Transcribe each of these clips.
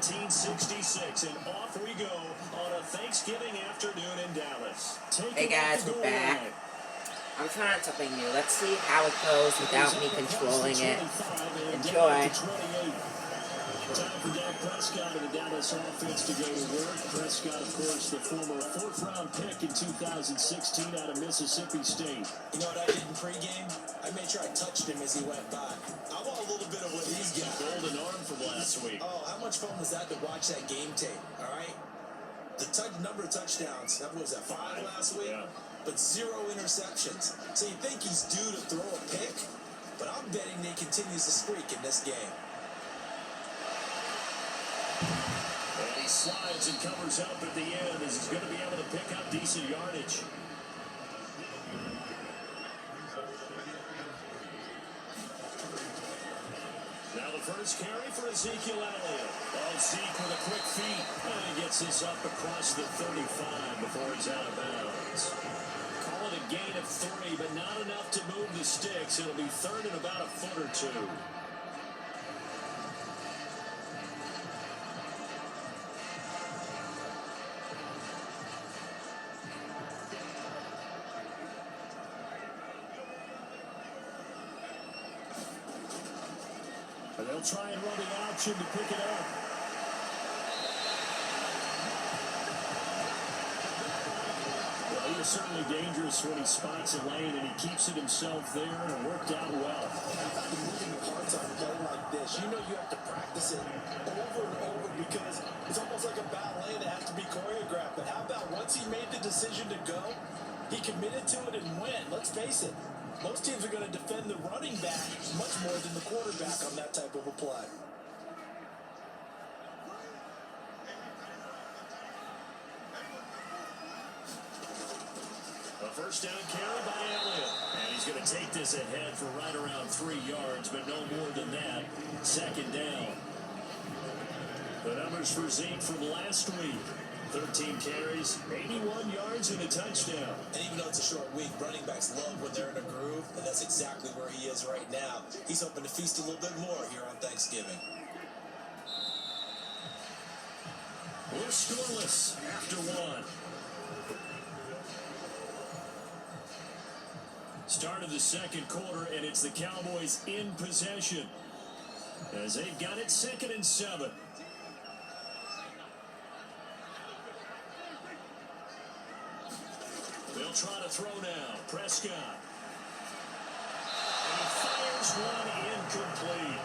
1966, and off we go on a Thanksgiving afternoon in Dallas. Hey guys, we're back. I'm trying something new. Let's see how it goes without me controlling it. Enjoy. Time for Dak Prescott of the Dallas offense to go to work. Prescott, of course, the former fourth-round pick in 2016 out of Mississippi State. You know what I did in pregame? I made sure I touched him as he went by. I want a little bit of what he's got. Golden arm from last week. Oh, how much fun was that to watch that game tape, all right? The number of touchdowns, that was that 5 last week? Yeah. But 0 interceptions. So you think he's due to throw a pick? But I'm betting he continues to streak in this game. And he slides and covers up at the end as he's going to be able to pick up decent yardage. Now the first carry for Ezekiel Elliott. Oh, Zeke with a quick feed. And he gets this up across the 35 before he's out of bounds. Call it a gain of 3, but not enough to move the sticks. It'll be third and about a foot or two. And they'll try and run the option to pick it up. Well, he is certainly dangerous when he spots a lane, and he keeps it himself there, and it worked out well. The moving parts on a play like this, you know you have to practice it over and over because it's almost like a ballet that has to be choreographed. But how about once he made the decision to go, he committed to it and went. Let's face it. Most teams are going to defend the running back much more than the quarterback on that type of a play. A first down carry by Elliott. And he's going to take this ahead for right around 3 yards, but no more than that. Second down. The numbers for Zeke from last week. 13 carries, 81 yards, and a touchdown. And even though it's a short week, running backs love when they're in a groove, and that's exactly where he is right now. He's hoping to feast a little bit more here on Thanksgiving. We're scoreless after 1. Start of the second quarter, and it's the Cowboys in possession as they've got it 2nd and 7. They'll try to throw now. Prescott. And he fires one incomplete.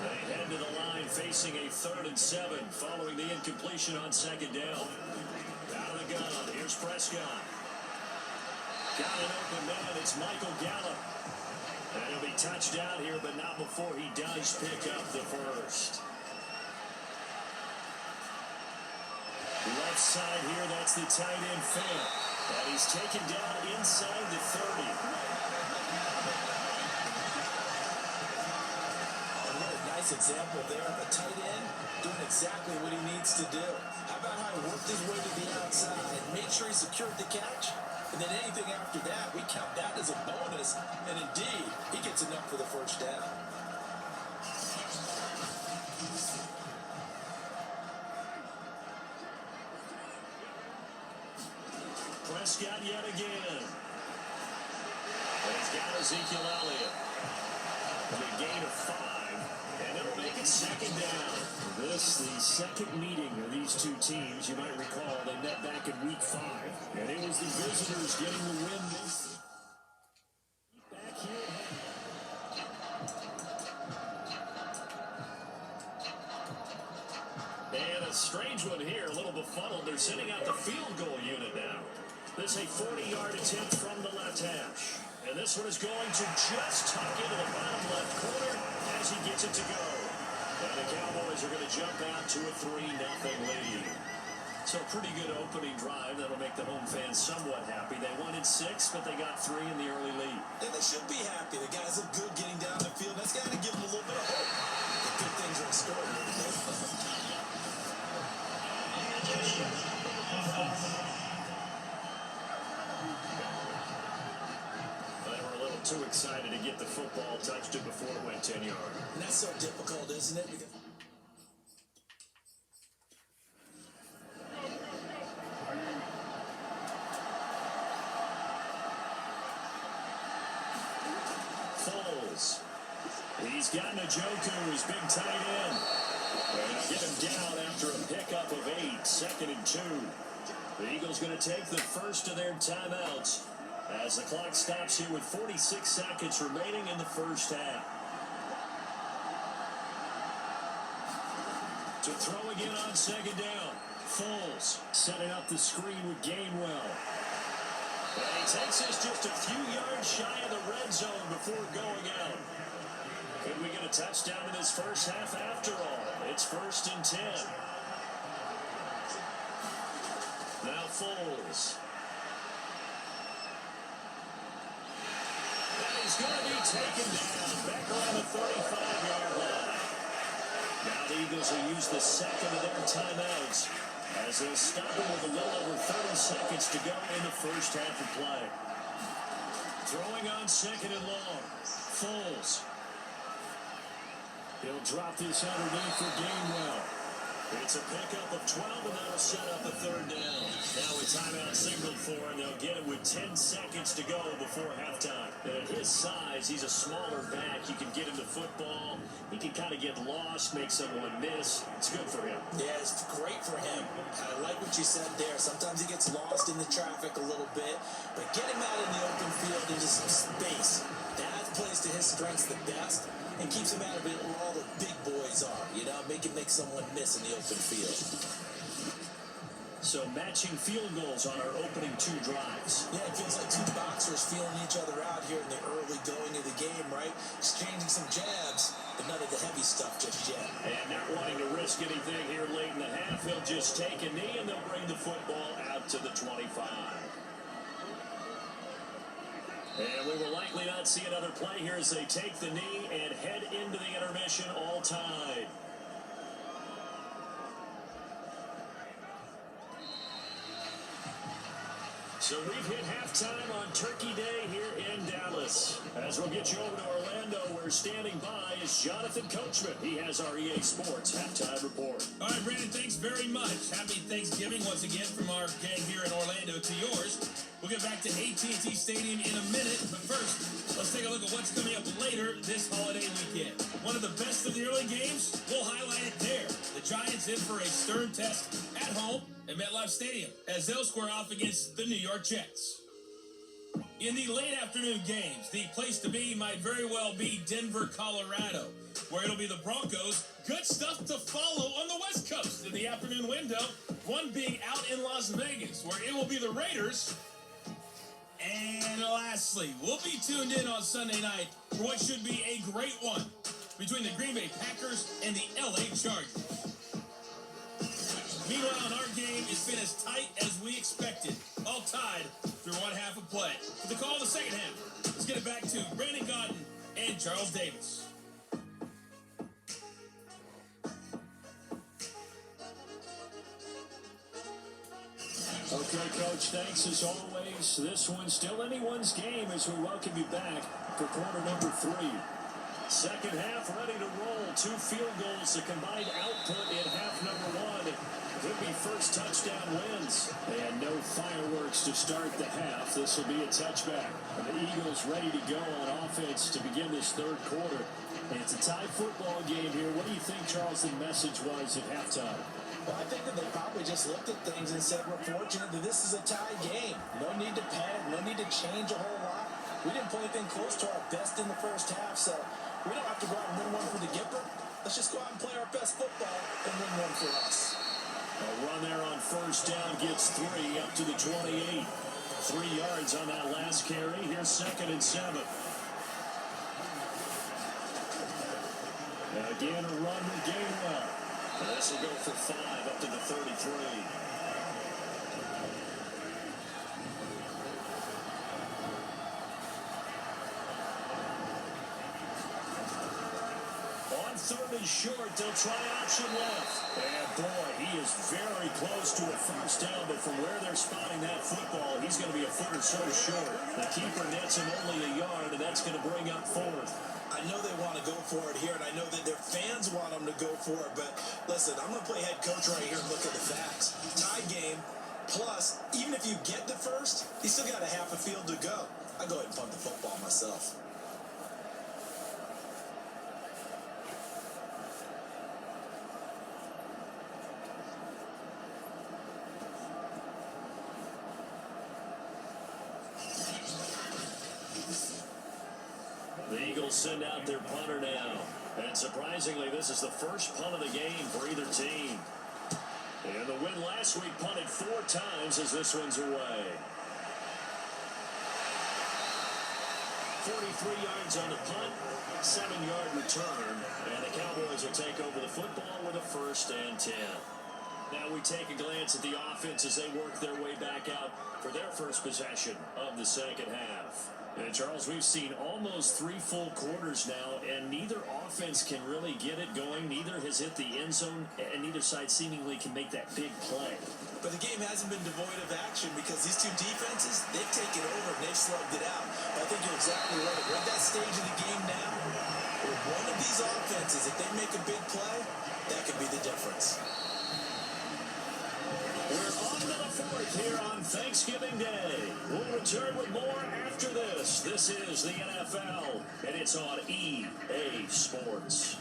They head to the line facing a 3rd and 7 following the incompletion on 2nd down. Out of the gun. Here's Prescott. Got an open man. It's Michael Gallup. And he'll be touched out here, but not before he does pick up the first. Left side here, that's the tight end Fant. And he's taken down inside the 30. And what a nice example there of a tight end doing exactly what he needs to do. How about how he worked his way to the outside, made sure he secured the catch, and then anything after that, we count that as a bonus. And indeed, he gets enough for the first down. Prescott yet again. And he's got Ezekiel Elliott. And a gain of 5. And it'll make it 2nd down. This, the second meeting of these two teams. You might recall they met back in week 5. And it was the visitors getting the win this. Back here. And a strange one here, a little befuddled. They're sending out the field goal unit now. This is a 40-yard attempt from the left hash. And this one is going to just tuck into the bottom left corner as he gets it to go. And the Cowboys are going to jump out to a 3-0 lead. So a pretty good opening drive. That'll make the home fans somewhat happy. They wanted 6, but they got 3 in the early lead. And they should be happy. The guys look good getting down the field. That's got to give them a little bit of hope. The good things are in store here today. Too excited to get the football, touched it before it went 10 yards. And that's so difficult, isn't it? Because Eagles. He's got Njoku, his big tight end. And they'll get him down after a pickup of 8, 2nd and 2. The Eagles going to take the first of their timeouts as the clock stops here with 46 seconds remaining in the first half. To throw again on 2nd down. Foles setting up the screen with Gainwell. And he takes us just a few yards shy of the red zone before going out. Could we get a touchdown in this first half after all? It's 1st and 10. Now Foles. And he's going to be taken down back around the 35-yard line. Now the Eagles will use the second of their timeouts as they'll stop him with a little over 30 seconds to go in the first half of play. Throwing on 2nd and long. Foles. He'll drop this underneath for Gainwell. It's a pickup of 12, and that'll set up a 3rd down. Now a timeout signaled for, and they'll get it with 10 seconds to go before halftime. And at his size, he's a smaller back. You can get him the football. He can kind of get lost, make someone miss. It's good for him. Yeah, it's great for him. I like what you said there. Sometimes he gets lost in the traffic a little bit, but get him out in the open field into some space. That plays to his strengths the best and keeps him out of it where all the big boys are. You know, make someone miss in the open field. So matching field goals on our opening 2 drives. Yeah, it feels like 2 boxers feeling each other out here in the early going of the game, right? Exchanging some jabs, but none of the heavy stuff just yet. And not wanting to risk anything here late in the half, he'll just take a knee and they'll bring the football out to the 25. And we will likely not see another play here as they take the knee and head into the intermission all tied. So we've hit halftime on Turkey Day here in Dallas. As we'll get you over to Orlando, where standing by is Jonathan Coachman. He has our EA Sports halftime report. All right, Brandon, thanks very much. Happy Thanksgiving once again from our gang here in Orlando to yours. We'll get back to AT&T Stadium in a minute, but first, let's take a look at what's coming up later this holiday weekend. One of the best of the early games, we'll highlight it there. The Giants in for a stern test at home at MetLife Stadium as they'll square off against the New York Jets. In the late afternoon games, the place to be might very well be Denver, Colorado, where it'll be the Broncos. Good stuff to follow on the West Coast in the afternoon window. One being out in Las Vegas, where it will be the Raiders. And lastly, we'll be tuned in on Sunday night for what should be a great one between the Green Bay Packers and the LA Chargers. Meanwhile, our game has been as tight as we expected, all tied through one half of play. For the call of the second half, let's get it back to Brandon Gaudin and Charles Davis. Okay, Coach, thanks as always. This one's still anyone's game as we welcome you back for quarter number 3. Second half ready to roll. 2 field goals, the combined output in half number 1. Could be first touchdown wins. And no fireworks to start the half. This will be a touchback. And the Eagles ready to go on offense to begin this 3rd quarter. And it's a tie football game here. What do you think, Charles, the message was at halftime? Well, I think that they probably just looked at things and said, we're fortunate that this is a tie game. No need to panic, no need to change a whole lot. We didn't play anything close to our best in the first half, so we don't have to go out and win one for the Gipper. Let's just go out and play our best football and win one for us. A run there on first down gets 3 up to the 28. 3 yards on that last carry. Here's 2nd and 7. Again, a run with Gainwell. And this will go for 5 up to the 33. On 3rd and short, they'll try option left. And boy, he is very close to a first down, but from where they're spotting that football, he's going to be a foot or so short. The keeper nets him only a yard, and that's going to bring up 4th. I know they want to go for it here, and I know that their fans want them to go for it, but listen, I'm going to play head coach right here and look at the facts. Tie game, plus, even if you get the first, you still got a half a field to go. I go ahead and punt the football myself. send out their punter now. And surprisingly, this is the first punt of the game for either team. And the win last week punted 4 times as this one's away. 43 yards on the punt, 7-yard return, and the Cowboys will take over the football with a 1st and 10. Now we take a glance at the offense as they work their way back out for their first possession of the second half. And Charles, we've seen almost 3 full quarters now, and neither offense can really get it going. Neither has hit the end zone, and neither side seemingly can make that big play. But the game hasn't been devoid of action because these two defenses, they've taken over and they've slugged it out. I think you're exactly right. We're at that stage of the game now where one of these offenses, if they make a big play, that could be the difference. We're on to the 4th here on Thanksgiving Day. We'll return with more after this. This is the NFL, and it's on EA Sports.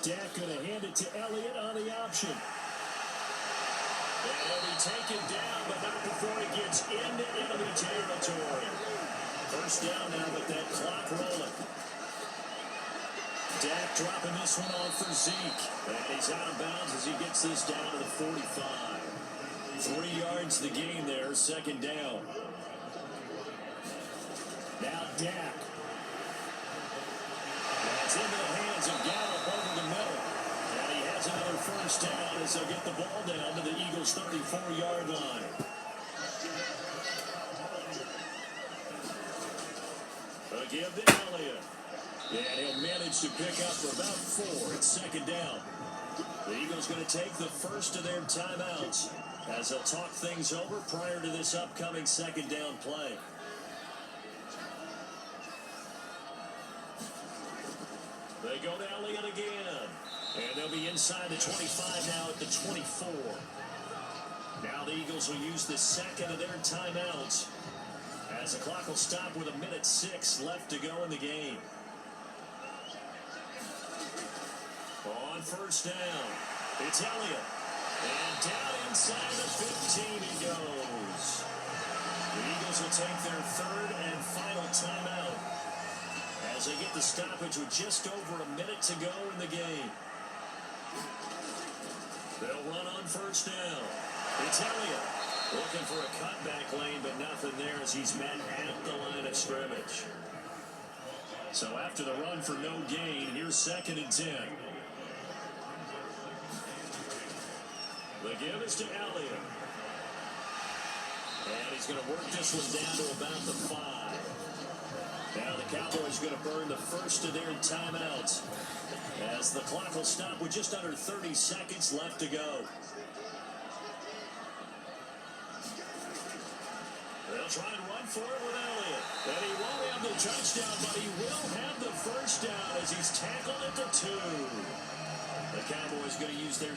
Dak going to hand it to Elliott on the option. And he'll be taken down, but not before he gets into enemy territory. First down now with that clock rolling. Dak dropping this one off for Zeke. And he's out of bounds as he gets this down to the 45. 3 yards the game there, 2nd down. Now Dak. That's into the hands of Gallup over the middle. And he has another 1st down as they'll get the ball down to the Eagles' 34-yard line. A give to Elliott. And he'll manage to pick up for about 4. It's 2nd down. The Eagles going to take the first of their timeouts as they'll talk things over prior to this upcoming 2nd down play. They go to Elliott again. And they'll be inside the 25 now at the 24. Now the Eagles will use the 2nd of their timeouts as the clock will stop with 1:06 left to go in the game. On 1st down, it's Elliott. And down inside the 15 he goes. The Eagles will take their 3rd and final timeout as they get the stoppage with just over a minute to go in the game. They'll run on 1st down. It's Elliott looking for a cutback lane, but nothing there as he's met at the line of scrimmage. So after the run for no gain, here's 2nd and 10. The give is to Elliott. And he's going to work this one down to about the 5. Now the Cowboys going to burn the first of their timeouts as the clock will stop with just under 30 seconds left to go. They'll try and run for it with Elliott. And he won't have the touchdown, but he will have the 1st down as he's tackled at the 2. The Cowboys going to use their...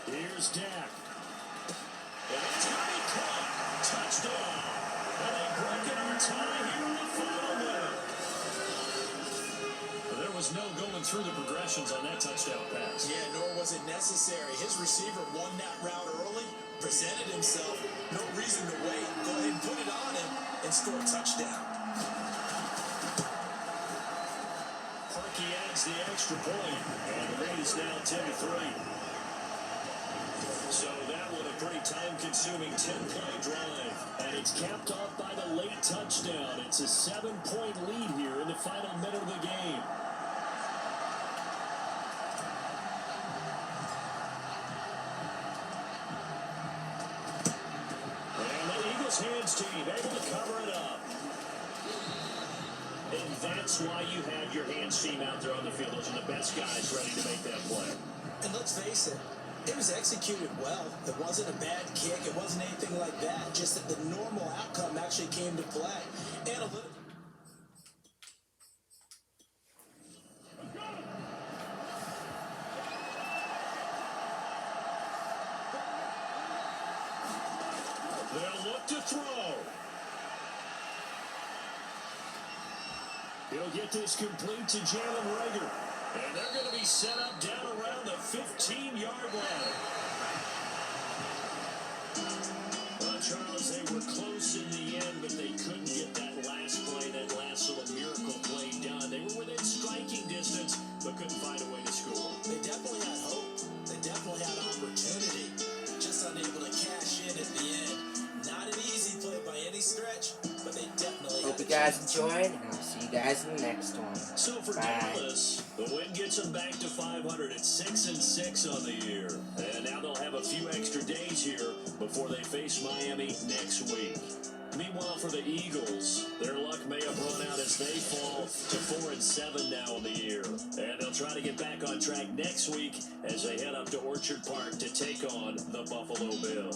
Here's Dak. And it's going to be caught. Touchdown. And they break it on time here in the final minute. There was no going through the progressions on that touchdown pass. Yeah, nor was it necessary. His receiver won that route early, presented himself. No reason to wait. Go ahead and put it on him and score a touchdown. Parkey adds the extra point. And the lead is now 10-3. So that was a pretty time-consuming 10-play drive. And it's capped off by the late touchdown. It's a 7-point lead here in the final minute of the game. And the Eagles hands team able to cover it up. And that's why you have your hands team out there on the field. Those are the best guys ready to make that play. And let's face it, it was executed well. It wasn't a bad kick. It wasn't anything like that. Just that the normal outcome actually came to play. Analytics. They'll look to throw. He'll get this complete to Jalen Rager. And they're going to be set up down around the 15-yard line. Well, Charles, they were close in the end, but they couldn't get that last play, that last little miracle play done. They were within striking distance, but couldn't find a way to score. They definitely had hope. They definitely had opportunity. Just unable to cash in at the end. Not an easy play by any stretch, but they definitely Hope had you guys enjoyed, and I'll see you guys in the next one. So for Bye. Dallas, the win gets them back to 500 at 6-6 on the year. And now they'll have a few extra days here before they face Miami next week. Meanwhile, for the Eagles, their luck may have run out as they fall to 4-7 now in the year. And they'll try to get back on track next week as they head up to Orchard Park to take on the Buffalo Bills.